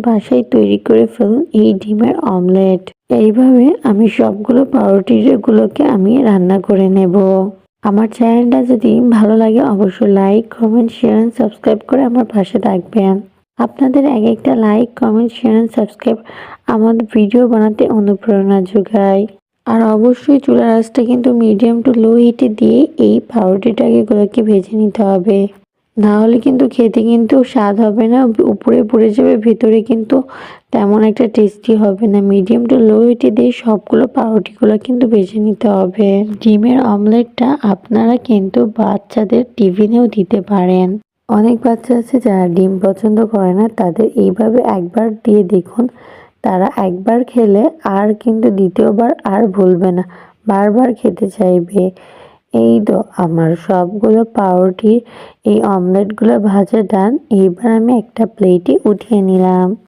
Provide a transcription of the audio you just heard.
বাসায় তৈরি করে ফেলুন এই ডিমের অমলেট। এইভাবে আমি সবগুলো পাউরুটিগুলোকে আমি রান্না করে নেব। আমার চ্যানেলটা যদি ভালো লাগে অবশ্যই like, comment, share and subscribe করে আমার পাশে থাকবেন। আপনাদের এক একটা like, comment, share and subscribe আমার ভিডিও বানাতে অনুপ্রেরণা যোগায়। আর অবশ্যই চুলার আঁচটা কিন্তু মিডিয়াম টু লো হিটে দিয়ে এই পাউরুটিগুলোকে ভেজে নিতে হবে। না হলে কিন্তু খেতে কিন্তু স্বাদ হবে না, উপরে পুড়ে যাবে, ভেতরে কিন্তু তেমন একটা টেস্টি হবে না। মিডিয়াম টু লো হিটে দিয়ে সবগুলো পাউরুটিগুলো কিন্তু ভেজে নিতে হবে। ডিমের অমলেটটা আপনারা কিন্তু বাচ্চাদের টিফিনেও দিতে পারেন। অনেক বাচ্চা আছে যারা ডিম পছন্দ করে না, তাদের এইভাবে একবার দিয়ে দেখুন, তারা একবার খেলে আর কিন্তু দ্বিতীয়বার আর ভুলবে না, বারবার খেতে চাইবে। এই তো আমার সবগুলো পাউরুটির এই অমলেটগুলো ভাজা ডান। এইবার আমি একটা প্লেটে উঠিয়ে নিলাম।